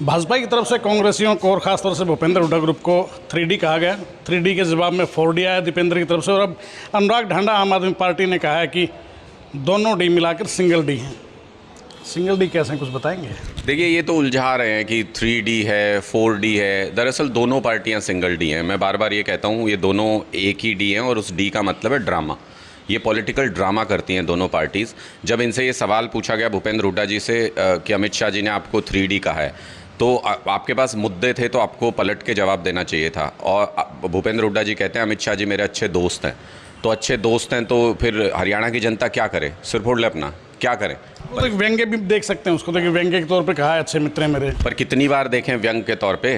भाजपा की तरफ से कांग्रेसियों को और खासतौर से भूपेंद्र हुड्डा ग्रुप को 3D कहा गया। 3D के जवाब में 4D आया दीपेंद्र की तरफ से। और अब अनुराग ढांडा आम आदमी पार्टी ने कहा है कि दोनों डी मिलाकर सिंगल डी हैं। सिंगल डी कैसे, कुछ बताएंगे? देखिए, ये तो उलझा रहे हैं कि 3D है, 4D है। दरअसल दोनों पार्टियां सिंगल डी हैं। मैं बार बार ये कहता हूँ, ये दोनों एक ही डी हैं और उस डी का मतलब है ड्रामा। ये पॉलिटिकल ड्रामा करती हैं दोनों पार्टीज़। जब इनसे ये सवाल पूछा गया भूपेंद्र हुड्डा जी से कि अमित शाह जी ने आपको 3D कहा है, तो आपके पास मुद्दे थे तो आपको पलट के जवाब देना चाहिए था। और भूपेंद्र हुड्डा जी कहते हैं अमित शाह जी मेरे अच्छे दोस्त हैं। तो अच्छे दोस्त हैं तो फिर हरियाणा की जनता क्या करे? सिर फोड़ ले अपना, क्या करें? तो एक व्यंग्य भी देख सकते हैं उसको, तो व्यंग्य के तौर पे कहा है अच्छे मित्र हैं मेरे। पर कितनी बार देखें व्यंग्य के तौर पे?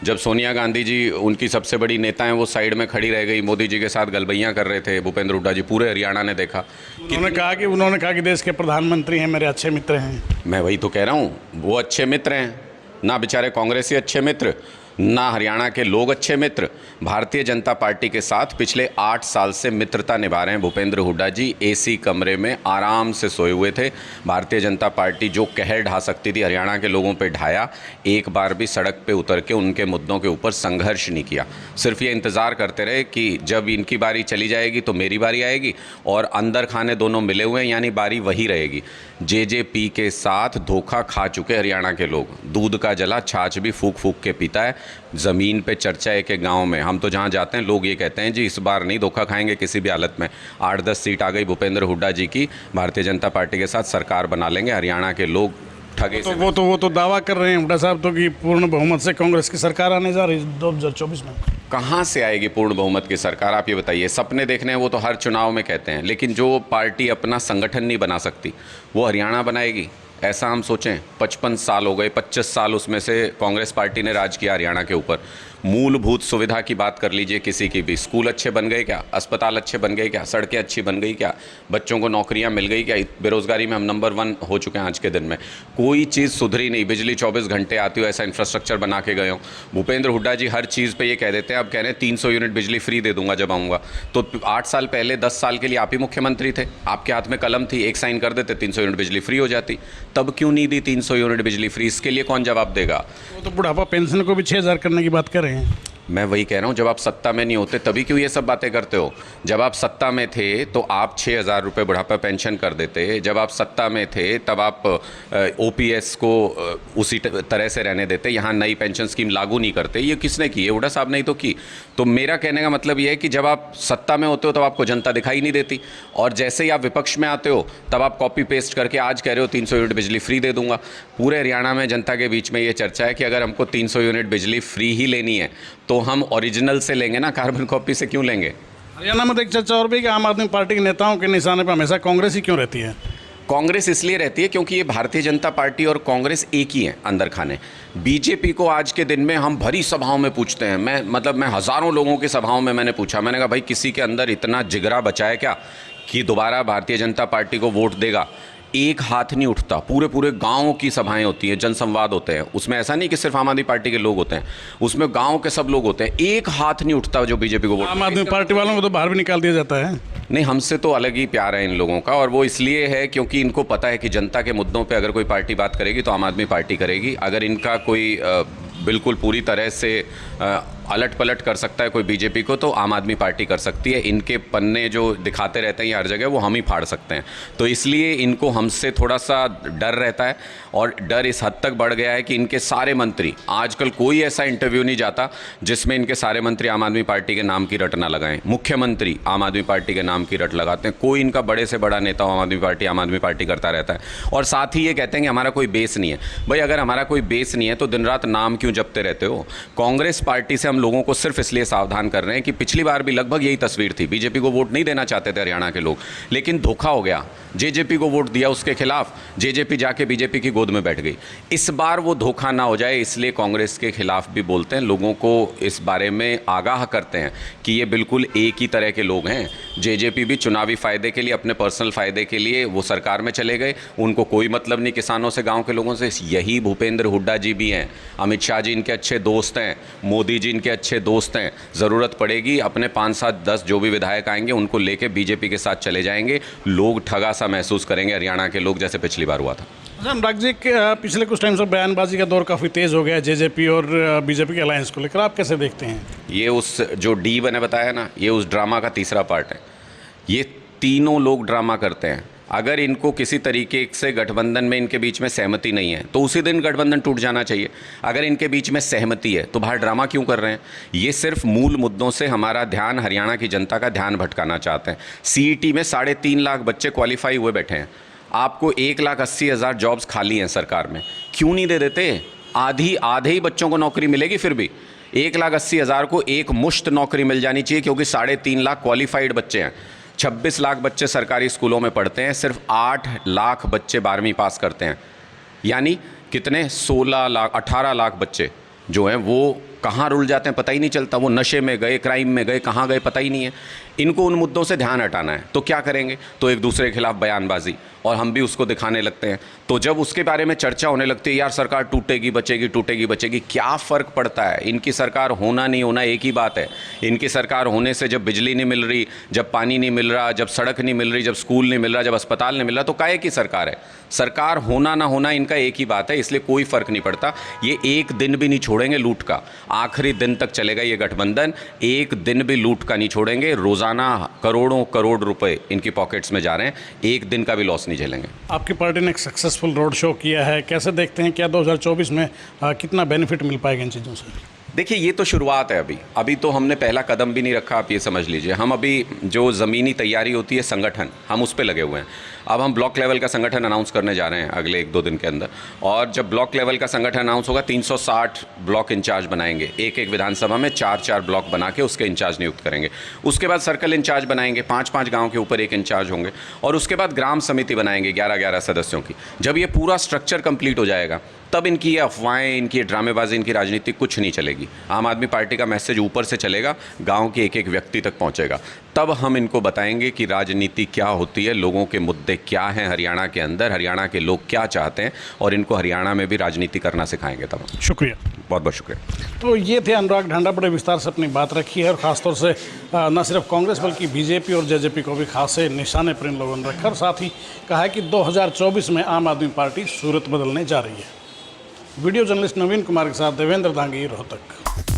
जब सोनिया गांधी जी उनकी सबसे बड़ी नेता हैं, वो साइड में खड़ी रह गई, मोदी जी के साथ गलबैयाँ कर रहे थे, भूपेंद्र हुड्डा जी पूरे हरियाणा ने देखा। उन्होंने कहा कि देश के प्रधानमंत्री हैं मेरे अच्छे मित्र हैं। मैं वही तो कह रहा हूँ, वो अच्छे मित्र हैं ना, बेचारे कांग्रेसी अच्छे मित्र, ना हरियाणा के लोग अच्छे मित्र। भारतीय जनता पार्टी के साथ पिछले 8 साल से मित्रता निभा रहे हैं भूपेंद्र हुड्डा जी। एसी कमरे में आराम से सोए हुए थे। भारतीय जनता पार्टी जो कहर ढा सकती थी हरियाणा के लोगों पे ढाया। एक बार भी सड़क पे उतर के उनके मुद्दों के ऊपर संघर्ष नहीं किया। सिर्फ ये इंतज़ार करते रहे कि जब इनकी बारी चली जाएगी तो मेरी बारी आएगी, और अंदर खाने दोनों मिले हुए हैं, यानी बारी वही रहेगी। जेजेपी के साथ धोखा खा चुके हरियाणा के लोग। दूध का जला छाछ भी फूक फूक के पीता है। ज़मीन पे चर्चा है कि गांव में हम तो जहां जाते हैं लोग ये कहते हैं जी इस बार नहीं धोखा खाएंगे किसी भी हालत में। 8-10 सीट आ गई भूपेंद्र हुड्डा जी की, भारतीय जनता पार्टी के साथ सरकार बना लेंगे। हरियाणा के लोग ठगे से वो तो दावा कर रहे हैं हुड्डा साहब तो कि पूर्ण बहुमत से कांग्रेस की सरकार आने जा रही है 2024 में। कहाँ से आएगी पूर्ण बहुमत की सरकार? आप ये बताइए। सपने देखने हैं वो तो हर चुनाव में कहते हैं, लेकिन जो पार्टी अपना संगठन नहीं बना सकती वो हरियाणा बनाएगी? ऐसा हम सोचें? 55 साल हो गए, 25 साल उसमें से कांग्रेस पार्टी ने राज किया हरियाणा के ऊपर। मूलभूत सुविधा की बात कर लीजिए किसी की भी। स्कूल अच्छे बन गए क्या? अस्पताल अच्छे बन गए क्या? सड़कें अच्छी बन गई क्या? बच्चों को नौकरियां मिल गई क्या? बेरोज़गारी में हम नंबर 1 हो चुके हैं आज के दिन में। कोई चीज़ सुधरी नहीं। बिजली 24 घंटे आती हो ऐसा इंफ्रास्ट्रक्चर बना के गए हो। भूपेंद्र हुड्डा जी हर चीज़ पर ये कह देते हैं, अब कह रहे हैं 300 यूनिट बिजली फ्री दे दूंगा जब आऊँगा। तो 8 साल पहले 10 साल के लिए आप ही मुख्यमंत्री थे, आपके हाथ में कलम थी, एक साइन कर देते 300 यूनिट बिजली फ्री हो जाती। तब क्यों नहीं दी 300 यूनिट बिजली फ्री? इसके लिए कौन जवाब देगा? वो तो बुढ़ापा पेंशन को भी 6000 करने की बात कर रहे हैं। मैं वही कह रहा हूँ, जब आप सत्ता में नहीं होते तभी क्यों ये सब बातें करते हो? जब आप सत्ता में थे तो आप 6000 रुपये बुढ़ापा पेंशन कर देते। जब आप सत्ता में थे तब आप ओपीएस को उसी तरह से रहने देते। यहाँ नई पेंशन स्कीम लागू नहीं करते। ये किसने की? ये हुड्डा साहब ने ही तो की। तो मेरा कहने का मतलब ये है कि जब आप सत्ता में होते हो तब आपको जनता दिखाई नहीं देती, और जैसे ही आप विपक्ष में आते हो तब आप कॉपी पेस्ट करके आज कह रहे हो 300 यूनिट बिजली फ्री दे दूंगा। पूरे हरियाणा में जनता के बीच में ये चर्चा है कि अगर हमको 300 यूनिट बिजली फ्री ही लेनी है तो हम ओरिजिनल से लेंगे ना, कार्बन कॉपी से क्यों लेंगे? हरियाणा में तो एक चर्चा और भी कि आम आदमी पार्टी के नेताओं के निशाने पर हमेशा कांग्रेस ही क्यों रहती है? कांग्रेस इसलिए रहती है क्योंकि ये भारतीय जनता पार्टी और कांग्रेस एक ही है अंदर खाने। बीजेपी को आज के दिन में हम भरी सभाओं में पूछते हैं। मैं हज़ारों लोगों की सभाओं में मैंने पूछा। मैंने कहा भाई किसी के अंदर इतना जिगरा बचा है क्या कि दोबारा भारतीय जनता पार्टी को वोट देगा? एक हाथ नहीं उठता। पूरे गांव की सभाएं होती हैं, जनसंवाद होते हैं। उसमें ऐसा नहीं कि सिर्फ आम आदमी पार्टी के लोग होते हैं, उसमें गांव के सब लोग होते हैं। एक हाथ नहीं उठता जो बीजेपी को वोट। आम आदमी पार्टी वालों को तो बाहर भी निकाल दिया जाता है। नहीं, हमसे तो अलग ही प्यार है इन लोगों का, और वो इसलिए है क्योंकि इनको पता है कि जनता के मुद्दों पे अगर कोई पार्टी बात करेगी तो आम आदमी पार्टी करेगी। अगर इनका कोई बिल्कुल पूरी तरह से अलट पलट कर सकता है कोई बीजेपी को, तो आम आदमी पार्टी कर सकती है। इनके पन्ने जो दिखाते रहते हैं हर जगह, वो हम ही फाड़ सकते हैं। तो इसलिए इनको हमसे थोड़ा सा डर रहता है, और डर इस हद तक बढ़ गया है कि इनके सारे मंत्री, आजकल कोई ऐसा इंटरव्यू नहीं जाता जिसमें इनके सारे मंत्री आम आदमी पार्टी के नाम की रट ना लगाएं। मुख्यमंत्री आम आदमी पार्टी के नाम की रट लगाते हैं। कोई इनका बड़े से बड़ा नेता आम आदमी पार्टी करता रहता है। और साथ ही ये कहते हैं कि हमारा कोई बेस नहीं है। भाई अगर हमारा कोई बेस नहीं है तो दिन रात नाम क्यों जपते रहते हो? कांग्रेस पार्टी से हम लोगों को सिर्फ इसलिए सावधान कर रहे हैं कि पिछली बार भी लगभग यही तस्वीर थी। बीजेपी को वोट नहीं देना चाहते थे हरियाणा के लोग, लेकिन धोखा हो गया। जेजेपी को वोट दिया उसके खिलाफ, जेजेपी जाके बीजेपी की गोद में बैठ गई। इस बार वो धोखा ना हो जाए इसलिए कांग्रेस के खिलाफ भी बोलते हैं, लोगों को इस बारे में आगाह करते हैं कि ये बिल्कुल एक ही तरह के लोग हैं। जेजेपी भी चुनावी फ़ायदे के लिए, अपने पर्सनल फ़ायदे के लिए वो सरकार में चले गए। उनको कोई मतलब नहीं किसानों से, गाँव के लोगों से। यही भूपेंद्र हुड्डा जी भी हैं। अमित शाह जी इनके अच्छे दोस्त हैं, मोदी जी इनके अच्छे दोस्त हैं। ज़रूरत पड़ेगी अपने 5, 7, 10 जो भी विधायक आएंगे उनको लेके बीजेपी के साथ चले जाएंगे। लोग ठगा सा महसूस करेंगे हरियाणा के लोग, जैसे पिछली बार हुआ था। अच्छा अनुराग जी, पिछले कुछ टाइम से बयानबाजी का दौर काफ़ी तेज़ हो गया है जेजेपी और बीजेपी के अलायंस को लेकर, आप कैसे देखते हैं? ये उस जो डी मैंने बताया ना, ये उस ड्रामा का तीसरा पार्ट है। ये तीनों लोग ड्रामा करते हैं। अगर इनको किसी तरीके से गठबंधन में इनके बीच में सहमति नहीं है तो उसी दिन गठबंधन टूट जाना चाहिए। अगर इनके बीच में सहमति है तो बाहर ड्रामा क्यों कर रहे हैं? ये सिर्फ मूल मुद्दों से हमारा ध्यान, हरियाणा की जनता का ध्यान भटकाना चाहते हैं। सीईटी में 3.5 लाख बच्चे क्वालिफाई हुए बैठे हैं। आपको 1,80,000 जॉब्स खाली हैं सरकार में, क्यों नहीं दे देते? आधे ही बच्चों को नौकरी मिलेगी। फिर भी 1,80,000 को एक मुश्त नौकरी मिल जानी चाहिए, क्योंकि 3.5 लाख क्वालिफाइड बच्चे हैं। 26 लाख बच्चे सरकारी स्कूलों में पढ़ते हैं, सिर्फ 8 लाख बच्चे 12वीं पास करते हैं। यानी कितने? 16 लाख, 18 लाख बच्चे जो हैं वो कहाँ रुल जाते हैं पता ही नहीं चलता। वो नशे में गए, क्राइम में गए, कहाँ गए पता ही नहीं है। इनको उन मुद्दों से ध्यान हटाना है तो क्या करेंगे? तो एक दूसरे के खिलाफ बयानबाजी, और हम भी उसको दिखाने लगते हैं। तो जब उसके बारे में चर्चा होने लगती है, यार सरकार टूटेगी बचेगी, टूटेगी बचेगी, क्या फ़र्क पड़ता है? इनकी सरकार होना नहीं होना एक ही बात है। इनकी सरकार होने से जब बिजली नहीं मिल रही, जब पानी नहीं मिल रहा, जब सड़क नहीं मिल रही, जब स्कूल नहीं मिल रहा, जब अस्पताल नहीं मिल रहा, तो काहे की सरकार है? सरकार होना ना होना इनका एक ही बात है, इसलिए कोई फ़र्क नहीं पड़ता। ये एक दिन भी नहीं छोड़ेंगे लूट का, आखिरी दिन तक चलेगा ये गठबंधन। एक दिन भी लूट का नहीं छोड़ेंगे। रोज़ाना करोड़ों करोड़ रुपए इनकी पॉकेट्स में जा रहे हैं, एक दिन का भी लॉस नहीं झेलेंगे। आपकी पार्टी ने एक सक्सेसफुल रोड शो किया है, कैसे देखते हैं? क्या 2024 में कितना बेनिफिट मिल पाएगा इन चीज़ों से? देखिए, ये तो शुरुआत है। अभी तो हमने पहला कदम भी नहीं रखा, आप ये समझ लीजिए। हम अभी जो ज़मीनी तैयारी होती है संगठन, हम उस पे लगे हुए हैं। अब हम ब्लॉक लेवल का संगठन अनाउंस करने जा रहे हैं अगले 1-2 दिन के अंदर, और जब ब्लॉक लेवल का संगठन अनाउंस होगा 360 ब्लॉक इंचार्ज बनाएंगे। एक विधानसभा में 4-4 ब्लॉक बना के उसके इंचार्ज नियुक्त करेंगे। उसके बाद सर्कल इंचार्ज बनाएंगे, 5-5 गाँव के ऊपर एक इंचार्ज होंगे, और उसके बाद ग्राम समिति बनाएंगे 11-11 सदस्यों की। जब ये पूरा स्ट्रक्चर कंप्लीट हो जाएगा तब इनकी ये अफवाहें, इनकी ये ड्रामेबाजी, इनकी राजनीति कुछ नहीं चलेगी। आम आदमी पार्टी का मैसेज ऊपर से चलेगा, गांव के एक व्यक्ति तक पहुंचेगा। तब हम इनको बताएंगे कि राजनीति क्या होती है, लोगों के मुद्दे क्या हैं हरियाणा के अंदर, हरियाणा के लोग क्या चाहते हैं, और इनको हरियाणा में भी राजनीति करना सिखाएंगे। तब शुक्रिया, बहुत बहुत शुक्रिया। तो ये थे अनुराग ढांडा, बड़े विस्तार से अपनी बात रखी है, और ख़ासतौर से न सिर्फ कांग्रेस बल्कि बीजेपी और जेजेपी को भी खासे निशाने पर इन लोगों ने रखा, और साथ ही कहा है कि 2024 में आम आदमी पार्टी सूरत बदलने जा रही है। वीडियो जर्नलिस्ट नवीन कुमार के साथ देवेंद्र दांगी, रोहतक।